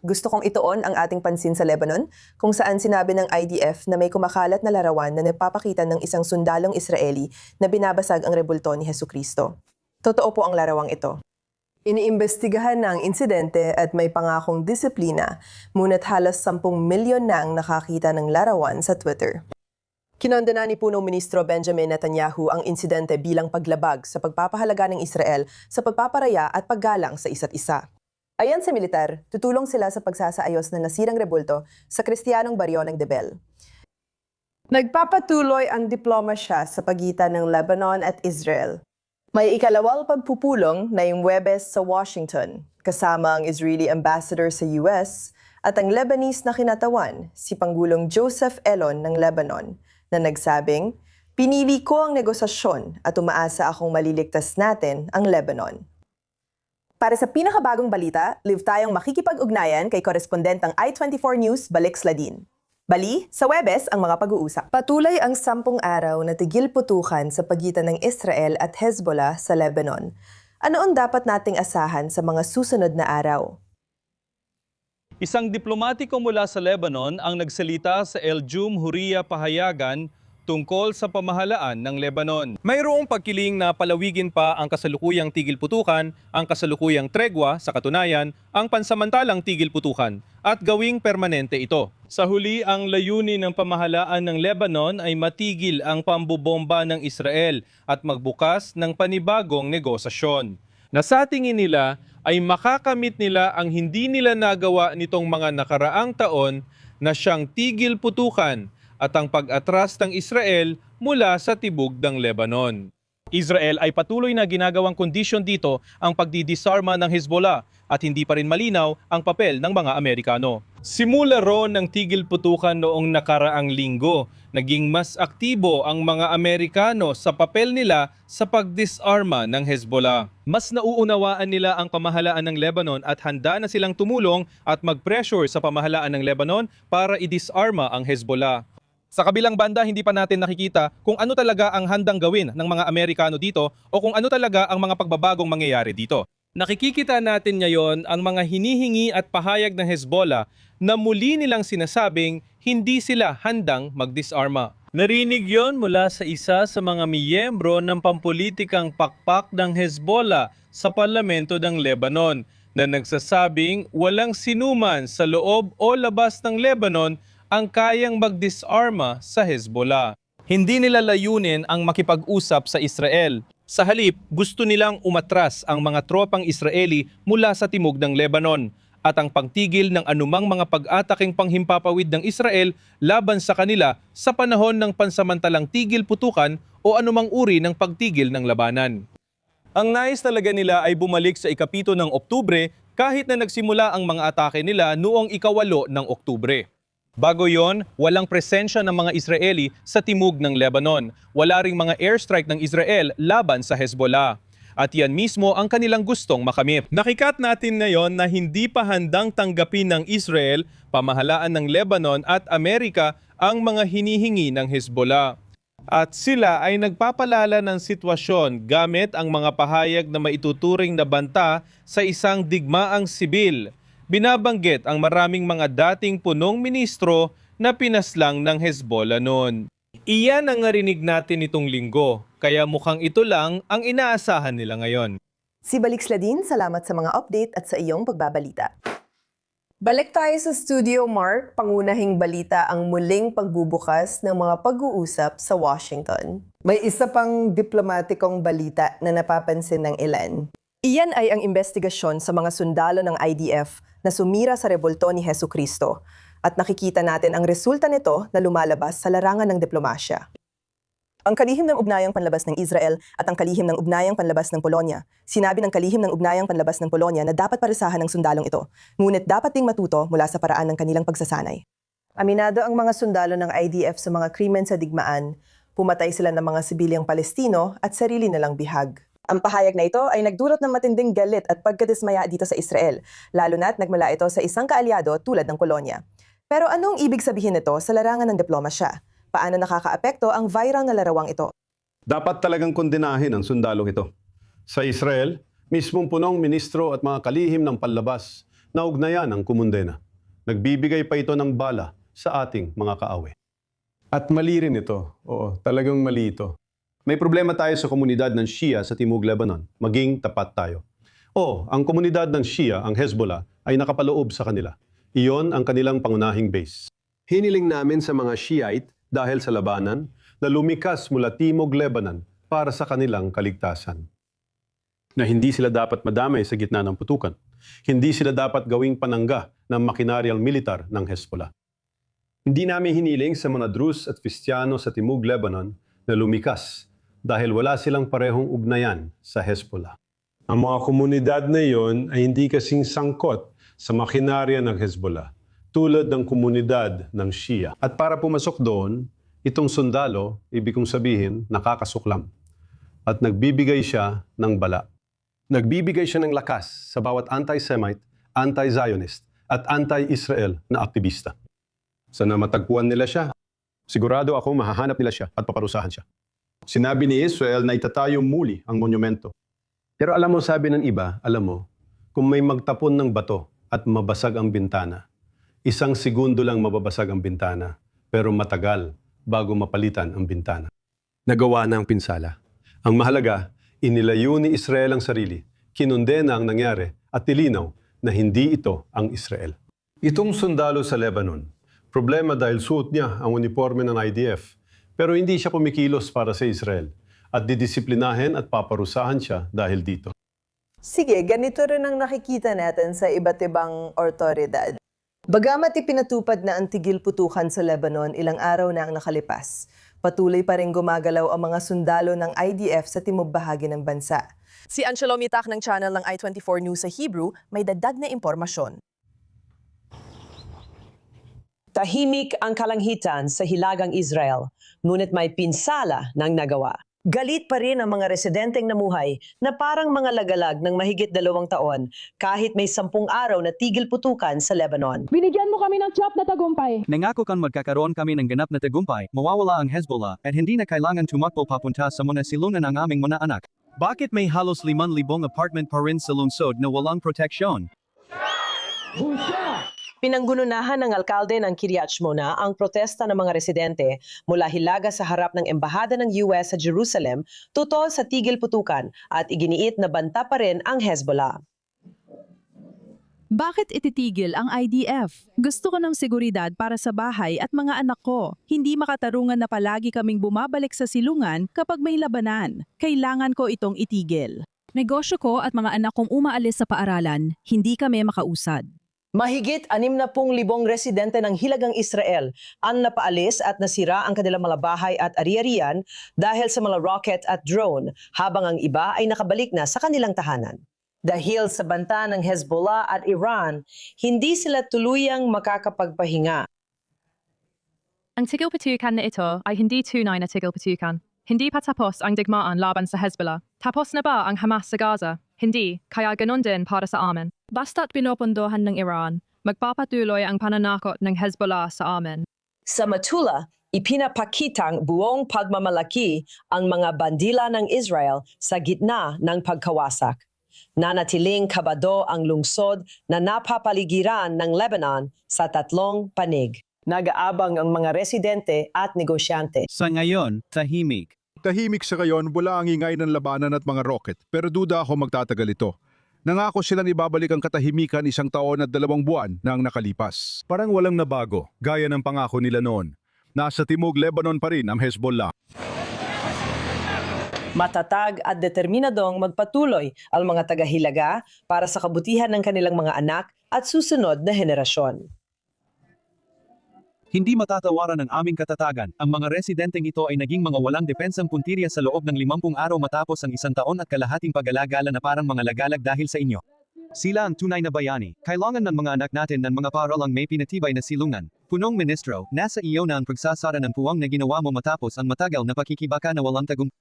Gusto kong ituon ang ating pansin sa Lebanon, kung saan sinabi ng IDF na may kumakalat na larawan na nagpapakita ng isang sundalong Israeli na binabasag ang rebulto ni Hesukristo. Totoo po ang larawang ito. Iniimbestigahan na ang insidente at may pangakong disiplina, ngunit halos 10 milyon na ang nakakita ng larawan sa Twitter. Kinondena ni Punong Ministro Benjamin Netanyahu ang insidente bilang paglabag sa pagpapahalaga ng Israel sa pagpaparaya at paggalang sa isa't isa. Ayon sa militar, tutulong sila sa pagsasaayos na nasirang rebulto sa Kristiyanong baryo ng Debel. Nagpapatuloy ang diplomasya sa pagitan ng Lebanon at Israel. May ikalawang pagpupulong na yung Huwebes sa Washington, kasama ang Israeli ambassador sa US at ang Lebanese na kinatawan, si Pangulong Joseph Elon ng Lebanon, na nagsabing, "Pinili ko ang negosasyon at umaasa akong maliligtas natin ang Lebanon." Para sa pinakabagong balita, live tayong makikipag-ugnayan kay korespondentang I-24 News, Balik Sladin. Bali, sa Huwebes ang mga pag-uusap. Patuloy ang 10 araw na tigil putukan sa pagitan ng Israel at Hezbollah sa Lebanon. Ano ang dapat nating asahan sa mga susunod na araw? Isang diplomatiko mula sa Lebanon ang nagsalita sa El Jumhuriyah Pahayagan tungkol sa pamahalaan ng Lebanon. Mayroong pagkiling na palawigin pa ang kasalukuyang tigil putukan, ang kasalukuyang tregwa, sa katunayan, ang pansamantalang tigil putukan, at gawing permanente ito. Sa huli, ang layunin ng pamahalaan ng Lebanon ay matigil ang pambobomba ng Israel at magbukas ng panibagong negosasyon, na sa tingin nila ay makakamit nila ang hindi nila nagawa nitong mga nakaraang taon na siyang tigil putukan at ang pag-atras ng Israel mula sa tibug ng Lebanon. Israel ay patuloy na ginagawang kondisyon dito ang pagdidisarma ng Hezbollah at hindi pa rin malinaw ang papel ng mga Amerikano. Simula roon ng tigil putukan noong nakaraang linggo, naging mas aktibo ang mga Amerikano sa papel nila sa pagdisarma ng Hezbollah. Mas nauunawaan nila ang pamahalaan ng Lebanon at handa na silang tumulong at mag-pressure sa pamahalaan ng Lebanon para i-disarma ang Hezbollah. Sa kabilang banda, hindi pa natin nakikita kung ano talaga ang handang gawin ng mga Amerikano dito o kung ano talaga ang mga pagbabagong mangyayari dito. Nakikita natin ngayon ang mga hinihingi at pahayag ng Hezbollah na muli nilang sinasabing hindi sila handang magdisarma. Narinig yon mula sa isa sa mga miyembro ng pampulitikang pakpak ng Hezbollah sa parlamento ng Lebanon na nagsasabing walang sinuman sa loob o labas ng Lebanon ang kayang magdisarma sa Hezbollah. Hindi nila layunin ang makipag-usap sa Israel. Sa halip, gusto nilang umatras ang mga tropang Israeli mula sa timog ng Lebanon at ang pagtigil ng anumang mga pag-ataking panghimpapawid ng Israel laban sa kanila sa panahon ng pansamantalang tigil putukan o anumang uri ng pagtigil ng labanan. Ang nais talaga nila ay bumalik sa ikapito ng Oktubre kahit na nagsimula ang mga atake nila noong ikawalo ng Oktubre. Bago yon, walang presensya ng mga Israeli sa timog ng Lebanon. Wala ring mga airstrike ng Israel laban sa Hezbollah. At yan mismo ang kanilang gustong makamit. Nakikat natin ngayon na hindi pa handang tanggapin ng Israel, pamahalaan ng Lebanon at Amerika ang mga hinihingi ng Hezbollah. At sila ay nagpapalala ng sitwasyon gamit ang mga pahayag na maituturing na banta sa isang digmaang sibil. Binabanggit ang maraming mga dating punong ministro na pinaslang ng Hezbollah noon. Iyan ang narinig natin itong linggo, kaya mukhang ito lang ang inaasahan nila ngayon. Si Balik Sladin, salamat sa mga update at sa iyong pagbabalita. Balik tayo sa studio, Mark. Pangunahing balita ang muling pagbubukas ng mga pag-uusap sa Washington. May isa pang diplomatikong balita na napapansin ng ilan. Iyan ay ang investigasyon sa mga sundalo ng IDF na sumira sa rebulto ni Hesukristo at nakikita natin ang resulta nito na lumalabas sa larangan ng diplomasya. Ang kalihim ng ugnayang panlabas ng Israel at ang kalihim ng ugnayang panlabas ng Polonya. Sinabi ng kalihim ng ugnayang panlabas ng Polonya na dapat parusahan ng sundalong ito, ngunit dapat ding matuto mula sa paraan ng kanilang pagsasanay. Aminado ang mga sundalo ng IDF sa mga krimen sa digmaan, pumatay sila ng mga sibilyang Palestino at sarili nilang bihag. Ang pahayag na ito ay nagdulot ng matinding galit at pagkadismaya dito sa Israel, lalo na't nagmula ito sa isang kaalyado tulad ng Polonya. Pero anong ibig sabihin nito sa larangan ng diplomasya? Paano nakakaapekto ang viral na larawang ito? Dapat talagang kondenahin ang sundalong ito. Sa Israel, mismong punong ministro at mga kalihim ng panlabas naugnayan ang kumundena. Nagbibigay pa ito ng bala sa ating mga kaaway. At mali rin ito. Oo, talagang mali ito. May problema tayo sa komunidad ng Shia sa Timog Lebanon. Maging tapat tayo. Ang komunidad ng Shia, ang Hezbollah, ay nakapaloob sa kanila. Iyon ang kanilang pangunahing base. Hiniling namin sa mga Shiite dahil sa labanan na lumikas mula Timog Lebanon para sa kanilang kaligtasan. Na hindi sila dapat madamay sa gitna ng putukan. Hindi sila dapat gawing panangga ng makinaryang militar ng Hezbollah. Hindi namin hiniling sa mga Druze at Kristiyano sa Timog Lebanon na lumikas dahil wala silang parehong ugnayan sa Hezbollah. Ang mga komunidad na iyon ay hindi kasing sangkot sa makinarya ng Hezbollah, tulad ng komunidad ng Shia. At para pumasok doon, itong sundalo, ibig kong sabihin, nakakasuklam. At nagbibigay siya ng bala. Nagbibigay siya ng lakas sa bawat anti-Semite, anti-Zionist, at anti-Israel na aktivista. Sana matagpuan nila siya. Sigurado ako mahahanap nila siya at paparusahan siya. Sinabi ni Israel na itatayo muli ang monumento. Pero alam mo, sabi ng iba, alam mo, kung may magtapon ng bato at mabasag ang bintana, 1 segundo lang mababasag ang bintana, pero matagal bago mapalitan ang bintana. Nagawa na ang pinsala. Ang mahalaga, inilayo ni Israel ang sarili, kinundena ang nangyari at tilinaw na hindi ito ang Israel. Itong sundalo sa Lebanon, problema dahil suot niya ang uniforme ng IDF, pero hindi siya kumikilos para sa Israel at didisiplinahin at paparusahan siya dahil dito. Sige, ganito rin ang nakikita natin sa iba't ibang otoridad. Bagamat ipinatupad na ang tigil putukan sa Lebanon ilang araw na ang nakalipas, patuloy pa rin gumagalaw ang mga sundalo ng IDF sa timog bahagi ng bansa. Si Angelo Mitak ng channel ng I24 News sa Hebrew may dagdag na impormasyon. Tahimik ang kalangitan sa hilagang Israel, ngunit may pinsala ng nagawa. Galit pa rin ang mga residenteng namuhay na parang mga lagalag ng mahigit 2 taon kahit may 10 araw na tigil putukan sa Lebanon. Binigyan mo kami ng tiyap na tagumpay. Nangako kang magkakaroon kami ng ganap na tagumpay, mawawala ang Hezbollah, at hindi na kailangan tumakbo papunta sa mga silungan ang aming mga anak. Bakit may halos 5,000 apartment pa rin sa lungsod na walang proteksyon? Pinanggununahan ng alkalde ng Kiryat Shmona ang protesta ng mga residente mula Hilaga sa harap ng Embahada ng US sa Jerusalem tutol sa tigil putukan at iginiit na banta pa rin ang Hezbollah. Bakit ititigil ang IDF? Gusto ko ng seguridad para sa bahay at mga anak ko. Hindi makatarungan na palagi kaming bumabalik sa silungan kapag may labanan. Kailangan ko itong itigil. Negosyo ko at mga anak kong umaalis sa paaralan, hindi kami makausad. Mahigit 60,000 residente ng Hilagang Israel ang napaalis at nasira ang kanilang mga bahay at ari-arian dahil sa mga rocket at drone, habang ang iba ay nakabalik na sa kanilang tahanan. Dahil sa banta ng Hezbollah at Iran, hindi sila tuluyang makakapagpahinga. Ang tigil putukan na ito ay hindi tunay na tigil putukan. Hindi pa tapos ang digmaan laban sa Hezbollah. Tapos na ba ang Hamas sa Gaza? Hindi, kaya ganun din para sa amin. Basta't pinopondohan ng Iran, magpapatuloy ang pananakot ng Hezbollah sa amin. Sa Metula, ipinapakitang buong pagmamalaki ang mga bandila ng Israel sa gitna ng pagkawasak. Nanatiling kabado ang lungsod na napapaligiran ng Lebanon sa 3 panig. Nag-aabang ang mga residente at negosyante. Sa ngayon, tahimik. Tahimik sa ngayon, wala ang ingay ng labanan at mga rocket, pero duda ako magtatagal ito. Nangako silang ibabalik ang katahimikan 1 taon at 2 buwan na ang nakalipas. Parang walang nabago, gaya ng pangako nila noon. Nasa Timog Lebanon pa rin ang Hezbollah. Matatag at determinadong magpatuloy ang mga taga-Hilaga para sa kabutihan ng kanilang mga anak at susunod na henerasyon. Hindi matatawaran ang aming katatagan. Ang mga residenteng ito ay naging mga walang depensang puntirya sa loob ng 50 araw matapos ang 1 taon at kalahating pag-alagala na parang mga lagalag dahil sa inyo. Sila ang tunay na bayani. Kailangan ng mga anak natin ng mga paaralang may pinatibay na silungan. Punong ministro, nasa iyo na ang pagsasara ng puwang na ginawa mo matapos ang matagal na pakikibaka na walang tagumpay.